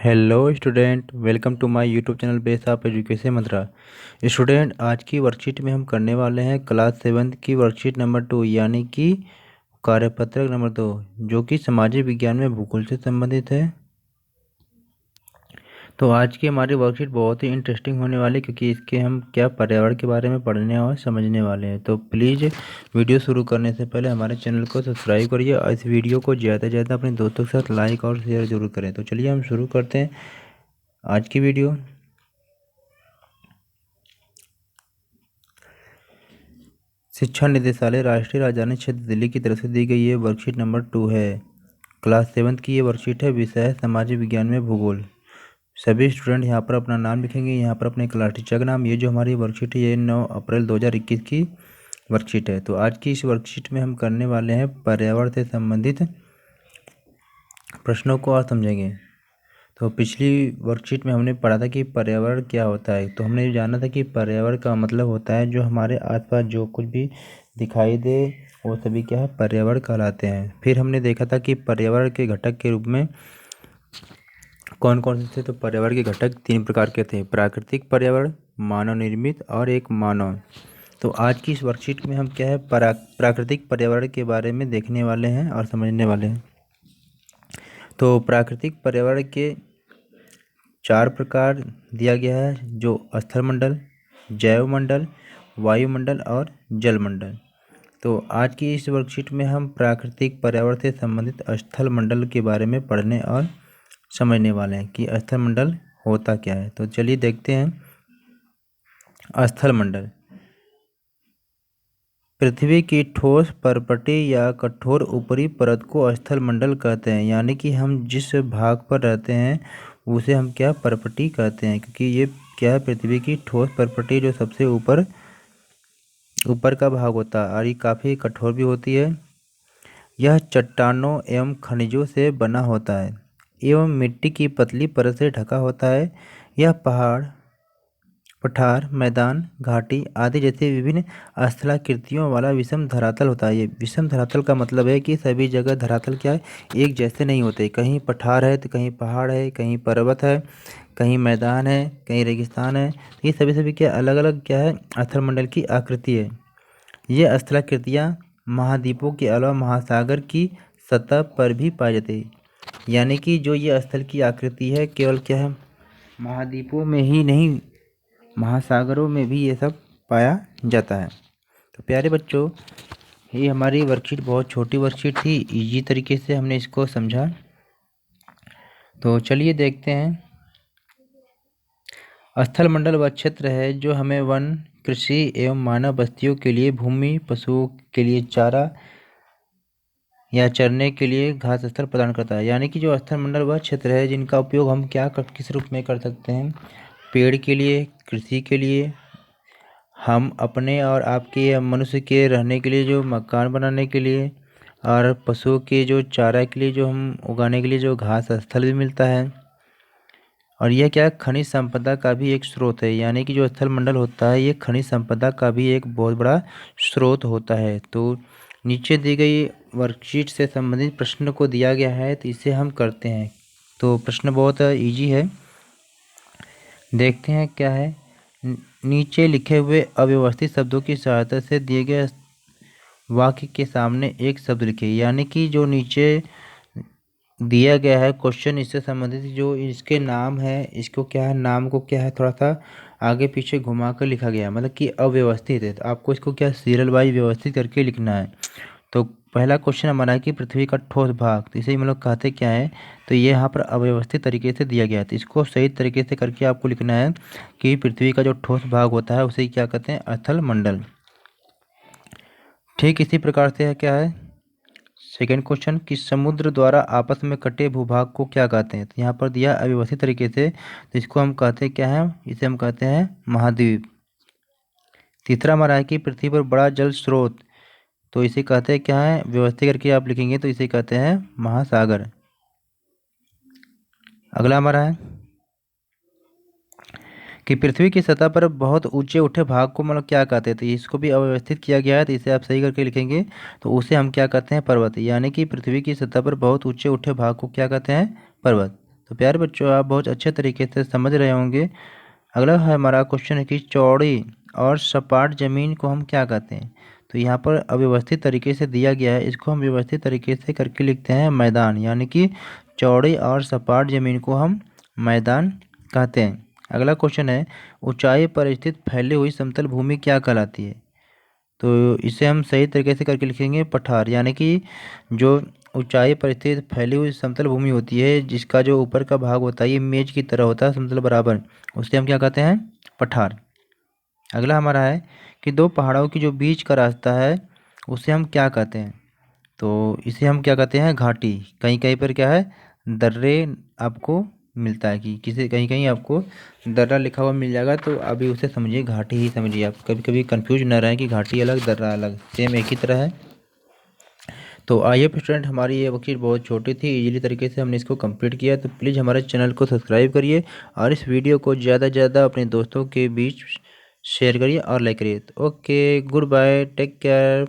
Hello student, welcome to my YouTube channel Base of Education Mantra. Student, आज की worksheet में हम करने वाले हैं क्लास 7 की वर्कशीट नंबर 2 यानी कि कार्यपत्रक नंबर 2, जो कि सामाजिक विज्ञान में भूगोल से संबंधित है। तो आज की हमारी वर्कशीट बहुत ही इंटरेस्टिंग होने वाली है, क्योंकि इसके हम क्या पर्यावरण के बारे में पढ़ने और समझने वाले हैं। तो प्लीज़ वीडियो शुरू करने से पहले हमारे चैनल को सब्सक्राइब करिए और इस वीडियो को ज़्यादा से ज़्यादा अपने दोस्तों के साथ लाइक और शेयर जरूर करें। तो चलिए हम शुरू करते हैं आज की वीडियो। शिक्षा निदेशालय राष्ट्रीय राजधानी क्षेत्र दिल्ली की तरफ से दी गई ये वर्कशीट नंबर 2 है। क्लास 7 की ये वर्कशीट है। विषय है सामाजिक विज्ञान में भूगोल। सभी स्टूडेंट यहाँ पर अपना नाम लिखेंगे, यहाँ पर अपने क्लास टीचर का नाम। ये जो हमारी वर्कशीट है ये 9 अप्रैल 2021 की वर्कशीट है। तो आज की इस वर्कशीट में हम करने वाले हैं पर्यावरण से संबंधित प्रश्नों को और समझेंगे। तो पिछली वर्कशीट में हमने पढ़ा था कि पर्यावरण क्या होता है। तो हमने जाना था कि पर्यावरण का मतलब होता है जो हमारे आसपास जो कुछ भी दिखाई दे वो सभी क्या है, पर्यावरण कहलाते हैं। फिर हमने देखा था कि पर्यावरण के घटक के रूप में कौन कौन से थे। तो पर्यावरण के घटक 3 प्रकार के थे: प्राकृतिक पर्यावरण, मानव निर्मित और एक मानव। तो आज की इस वर्कशीट में हम क्या है, प्राकृतिक पर्यावरण के बारे में देखने वाले हैं और समझने वाले हैं। तो प्राकृतिक पर्यावरण के 4 प्रकार दिया गया है, जो स्थलमंडल, जैवमंडल, वायुमंडल और जलमंडल। तो आज की इस वर्कशीट में हम प्राकृतिक पर्यावरण से संबंधित स्थलमंडल के बारे में पढ़ने और समझने वाले हैं कि स्थलमंडल होता क्या है। तो चलिए देखते हैं। स्थलमंडल पृथ्वी की ठोस परपटी या कठोर ऊपरी परत को स्थलमंडल कहते हैं। यानी कि हम जिस भाग पर रहते हैं उसे हम क्या, परपटी कहते हैं, क्योंकि ये क्या है, पृथ्वी की ठोस परपटी जो सबसे ऊपर का भाग होता है और ये काफ़ी कठोर भी होती है। यह चट्टानों एवं खनिजों से बना होता है एवं मिट्टी की पतली परत से ढका होता है। यह पहाड़, पठार, मैदान, घाटी आदि जैसे विभिन्न स्थलाकृतियों वाला विषम धरातल होता है। ये विषम धरातल का मतलब है कि सभी जगह धरातल क्या है, एक जैसे नहीं होते। कहीं पठार है तो कहीं पहाड़ है, कहीं पर्वत है, कहीं मैदान है, कहीं रेगिस्तान है। ये सभी क्या अलग अलग क्या है, स्थलमंडल की आकृति है। ये स्थलाकृतियाँ महाद्वीपों के अलावा महासागर की सतह पर भी पाई जाती है। यानी कि जो ये स्थल की आकृति है केवल क्या है, महाद्वीपों में ही नहीं, महासागरों में भी ये सब पाया जाता है। तो प्यारे बच्चों, ये हमारी वर्कशीट बहुत छोटी वर्कशीट थी, इजी तरीके से हमने इसको समझा। तो चलिए देखते हैं। स्थलमंडल वह क्षेत्र है जो हमें वन, कृषि एवं मानव बस्तियों के लिए भूमि, पशुओं के लिए चारा या चरने के लिए घास स्थल प्रदान करता है। यानी कि जो स्थलमंडल वह क्षेत्र है जिनका उपयोग हम क्या किस रूप में कर सकते हैं, पेड़ के लिए, कृषि के लिए, हम अपने और आपके या मनुष्य के रहने के लिए जो मकान बनाने के लिए, और पशुओं के जो चारा के लिए जो हम उगाने के लिए जो घास स्थल भी मिलता है। और यह क्या, खनिज संपदा का भी एक स्रोत है। यानी कि जो स्थलमंडल होता है ये खनिज संपदा का भी एक बहुत बड़ा स्रोत होता है। तो नीचे दी गई वर्कशीट से संबंधित प्रश्न को दिया गया है, तो इसे हम करते हैं। तो प्रश्न बहुत ईजी है, देखते हैं क्या है। नीचे लिखे हुए अव्यवस्थित शब्दों की सहायता से दिए गए वाक्य के सामने एक शब्द लिखिए। यानी कि जो नीचे दिया गया है क्वेश्चन, इससे संबंधित जो इसके नाम है, इसको क्या है, नाम को क्या है, थोड़ा सा आगे पीछे घुमा कर लिखा गया है, मतलब कि अव्यवस्थित है। तो आपको इसको क्या सीरियल वाइज व्यवस्थित करके लिखना है। तो पहला क्वेश्चन हमारा है कि पृथ्वी का ठोस भाग, तो इसे हम लोग कहते क्या है, तो ये यहाँ पर अव्यवस्थित तरीके से दिया गया है। तो इसको सही तरीके से करके आपको लिखना है कि पृथ्वी का जो ठोस भाग होता है उसे क्या कहते हैं, स्थलमंडल। ठीक इसी प्रकार से है क्या है सेकेंड क्वेश्चन, कि समुद्र द्वारा आपस में कटे भूभाग को क्या कहते हैं। तो यहाँ पर दिया अव्यवस्थित तरीके से, तो इसको हम कहते क्या हैं, इसे हम कहते हैं महाद्वीप। तीसरा हमारा है कि पृथ्वी पर बड़ा जल स्रोत, तो इसे कहते हैं क्या है, व्यवस्थित करके आप लिखेंगे तो इसे कहते हैं महासागर। अगला हमारा है कि पृथ्वी की सतह पर बहुत ऊंचे उठे भाग को मतलब क्या कहते हैं। तो इसको भी अव्यवस्थित किया गया है, तो इसे आप सही करके लिखेंगे तो उसे हम क्या कहते हैं, पर्वत। यानी कि पृथ्वी की सतह पर बहुत ऊंचे उठे भाग को क्या कहते हैं, पर्वत। तो प्यारे बच्चों, आप बहुत अच्छे तरीके से समझ रहे होंगे। अगला है हमारा क्वेश्चन है कि चौड़ी और सपाट ज़मीन को हम क्या कहते हैं। तो यहाँ पर अव्यवस्थित तरीके से दिया गया है, इसको हम व्यवस्थित तरीके से करके लिखते हैं मैदान, यानी कि चौड़ी और सपाट ज़मीन को हम मैदान कहते हैं। अगला क्वेश्चन है ऊंचाई पर स्थित फैली हुई समतल भूमि क्या कहलाती है। तो इसे हम सही तरीके से करके लिखेंगे पठार, यानी कि जो ऊंचाई पर स्थित फैली हुई समतल भूमि होती है, जिसका जो ऊपर का भाग होता है ये मेज की तरह होता है समतल बराबर, उसे हम क्या कहते हैं, पठार। अगला हमारा है कि दो पहाड़ों की जो बीच का रास्ता है उसे हम क्या कहते हैं। तो इसे हम क्या कहते हैं, घाटी। कहीं कहीं पर क्या है, दर्रे आपको मिलता है, कि किसी कहीं कहीं आपको दर्रा लिखा हुआ मिल जाएगा, तो अभी उसे समझिए घाटी ही समझिए। आप कभी कभी कंफ्यूज न रहें कि घाटी अलग दर्रा अलग, सेम एक ही तरह है। तो आइए स्टूडेंट, हमारी ये वर्कशीट बहुत छोटी थी, इजीली तरीके से हमने इसको कंप्लीट किया। तो प्लीज़ हमारे चैनल को सब्सक्राइब करिए और इस वीडियो को ज़्यादा से ज़्यादा अपने दोस्तों के बीच शेयर करिए और लाइक करिए। Okay, good bye, take care.